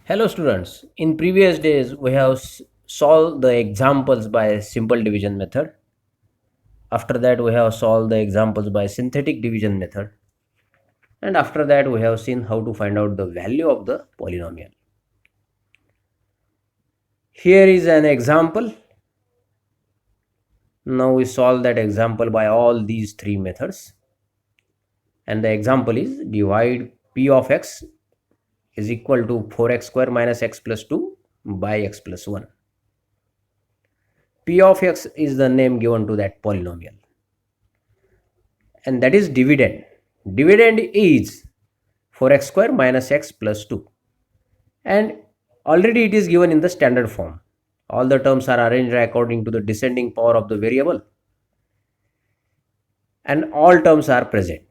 Hello students, in previous days we have solved the examples by simple division method. After that we have solved the examples by synthetic division method. And after that we have seen how to find out the value of the polynomial. Here is an example. Now we solve that example by all these three methods. And the example is divide p of x is equal to 4x square minus x plus 2 by x plus 1. P of x is the name given to that polynomial, and that is dividend. Dividend is 4x square minus x plus 2, and already it is given in the standard form. All the terms are arranged according to the descending power of the variable, and all terms are present.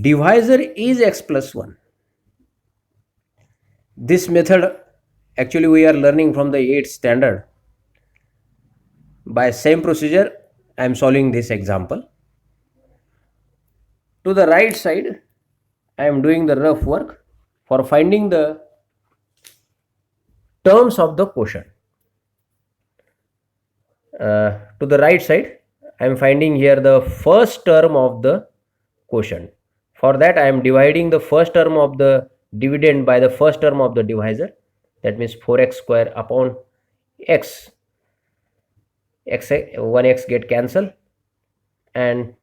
Divisor is x plus 1. This method actually we are learning from the 8th standard. By same procedure I am solving this example. To the right side I am doing the rough work for finding the terms of the quotient. To the right side I am finding here the first term of the quotient. For that I am dividing the first term of the dividend by the first term of the divisor, that means 4x square upon x. 1x get cancelled and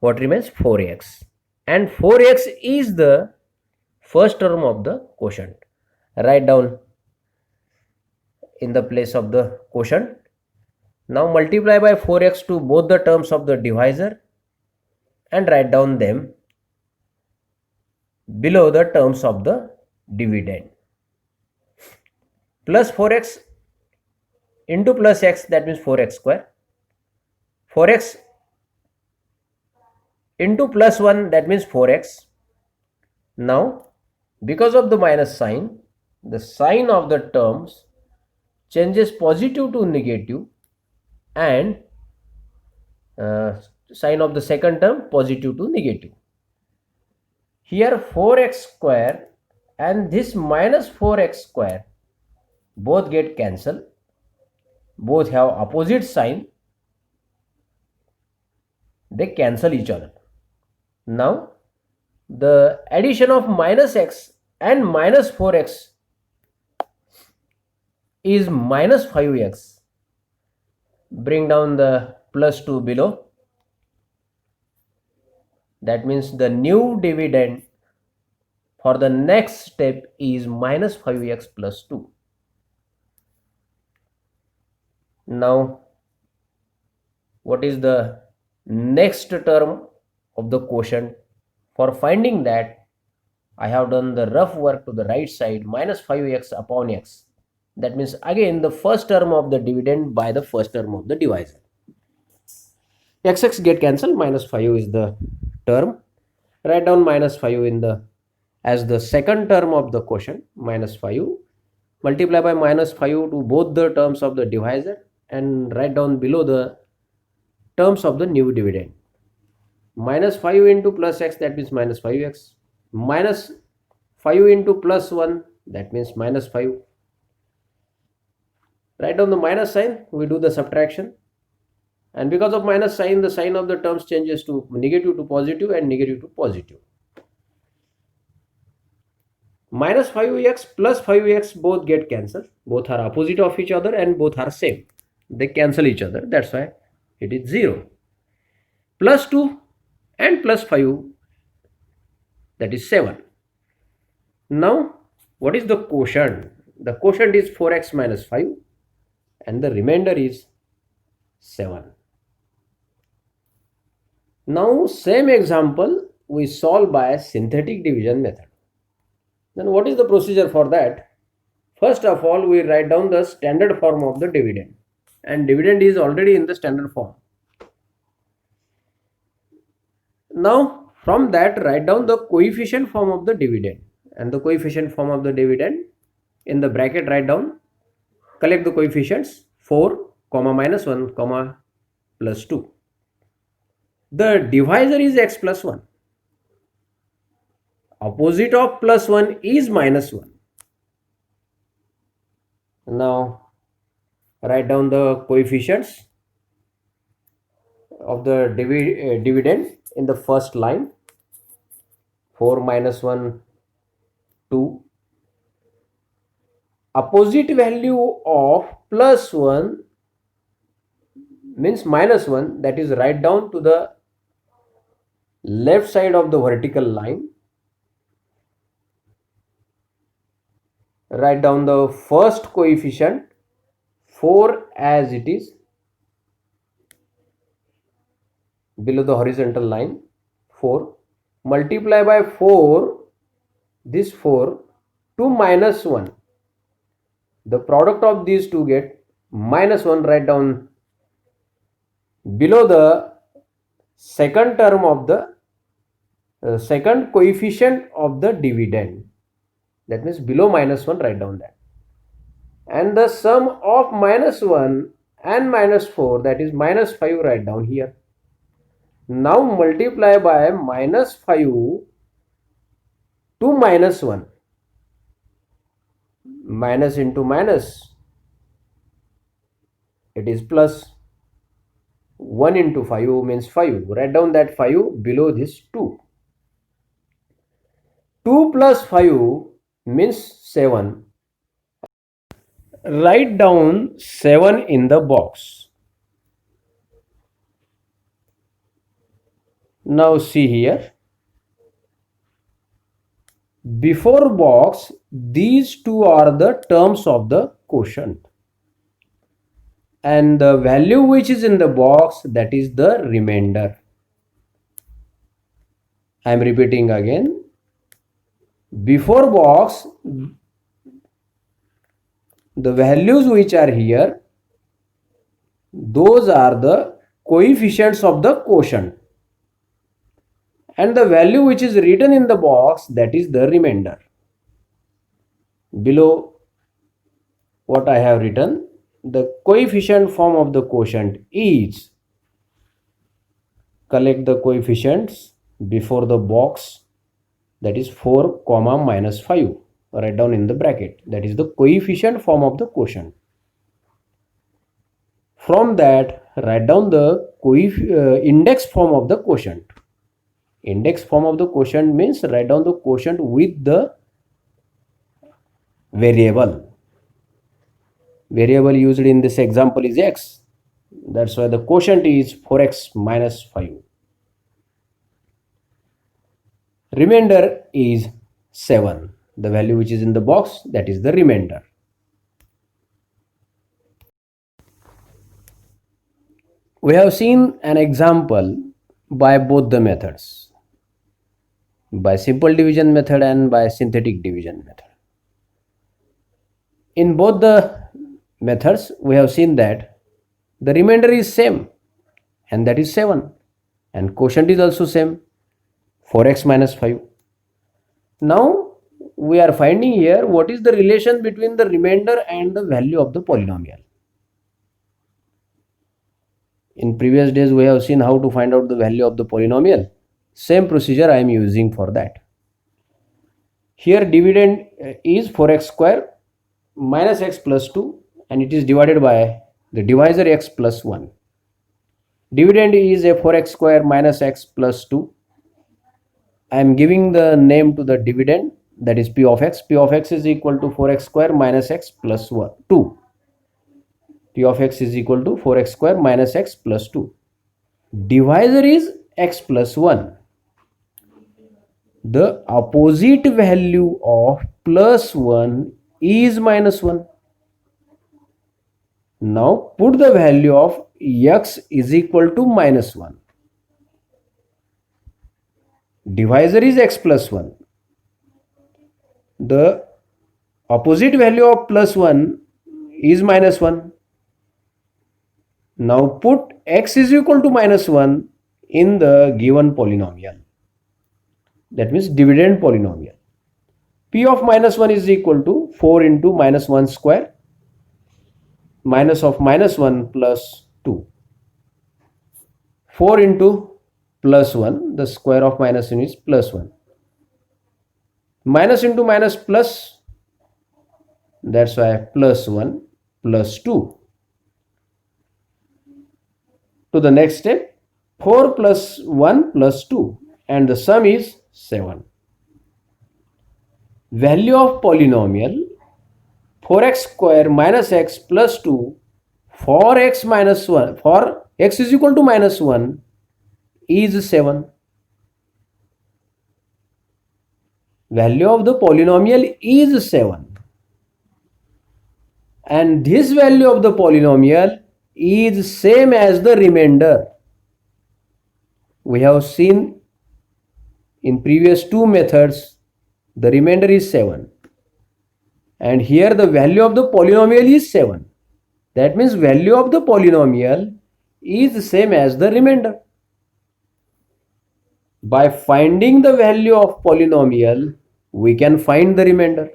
what remains? 4x, and 4x is the first term of the quotient. Write down in the place of the quotient. Now multiply by 4x to both the terms of the divisor and write down them below the terms of the dividend. Plus 4x into plus x, that means 4x square. 4x into plus 1, that means 4x. Now because of the minus sign, the sign of the terms changes positive to negative, and sign of the second term positive to negative. Here 4x square and this minus 4x square both get cancelled, both have opposite sign, they cancel each other. Now the addition of minus x and minus 4x is minus 5x. Bring down the plus 2 below. That means the new dividend for the next step is minus 5x plus 2. Now what is the next term of the quotient? For finding that I have done the rough work to the right side, minus 5x upon x. That means again the first term of the dividend by the first term of the divisor. Xx get cancelled, minus 5 is the term. Write down minus 5 in the as the second term of the quotient, minus 5. Multiply by minus 5 to both the terms of the divisor and write down below the terms of the new dividend. Minus 5 into plus x, that means minus 5x. Minus 5 into plus 1, that means minus 5. Write down the minus sign, we do the subtraction, and because of minus sign the sign of the terms changes to negative to positive and negative to positive. Minus 5x plus 5x both get cancelled, both are opposite of each other and both are same, they cancel each other, that's why it is 0. Plus 2 and plus 5, that is 7. Now what is the quotient? The quotient is 4x minus 5 and the remainder is 7. Now same example we solve by synthetic division method. Then what is the procedure for that? First of all we write down the standard form of the dividend, and dividend is already in the standard form. Now from that write down the coefficient form of the dividend, and the coefficient form of the dividend in the bracket write down, collect the coefficients 4 comma minus 1 comma plus 2. The divisor is x plus 1. Opposite of plus 1 is minus 1. Now write down the coefficients of the dividend in the first line. 4 minus 1, 2. Opposite value of plus 1 means minus 1, that is write down to the left side of the vertical line. Write down the first coefficient 4 as it is below the horizontal line. 4 multiply by 4, this 4, 2 minus 1, the product of these two get minus 1. Write down below the second term of the second coefficient of the dividend, that means below minus 1, write down that. And the sum of minus 1 and minus 4, that is minus 5, write down here. Now multiply by minus 5 to minus 1. Minus into minus, it is plus. 1 into 5 means 5. Write down that 5 below this 2. 2 plus 5 means 7. Write down 7 in the box. Now see here. Before box, these two are the terms of the quotient. And the value which is in the box, that is the remainder. I am repeating again. Before box, the values which are here, those are the coefficients of the quotient. And the value which is written in the box, that is the remainder. Below what I have written, the coefficient form of the quotient is, collect the coefficients before the box, that is 4 comma minus 5. Write down in the bracket, that is the coefficient form of the quotient. From that, write down the index form of the quotient. Index form of the quotient means write down the quotient with the variable. Variable used in this example is x. That's why the quotient is 4x minus 5. Remainder is 7. The value which is in the box, that is the remainder. We have seen an example by both the methods, by simple division method and by synthetic division method. In both the methods, we have seen that the remainder is same, and that is 7, and quotient is also same, 4x minus 5. Now we are finding here what is the relation between the remainder and the value of the polynomial. In previous days we have seen how to find out the value of the polynomial. Same procedure I am using for that. Here dividend is 4x square minus x plus 2, and it is divided by the divisor x plus 1. Dividend is a 4x square minus x plus 2. I am giving the name to the dividend, that is p of x. P of x is equal to 4x square minus x plus 2. P of x is equal to 4x square minus x plus 2. Divisor is x plus 1. The opposite value of plus 1 is minus 1. Now put the value of x is equal to minus 1. Divisor is x plus 1. The opposite value of plus 1 is minus 1. Now put x is equal to minus 1 in the given polynomial. That means dividend polynomial. P of minus 1 is equal to 4 into minus 1 square minus of minus 1 plus 2. 4 into plus 1, the square of minus 1 is plus 1. Minus into minus plus, that's why plus 1 plus 2. To the next step, 4 plus 1 plus 2, and the sum is 7. Value of polynomial 4x square minus x plus 2 for x minus 1, for x is equal to minus 1 is 7. Value of the polynomial is 7. And this value of the polynomial is same as the remainder. We have seen in previous two methods the remainder is 7, and here the value of the polynomial is 7. That means value of the polynomial is same as the remainder. By finding the value of polynomial, we can find the remainder.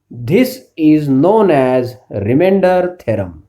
This is known as remainder theorem.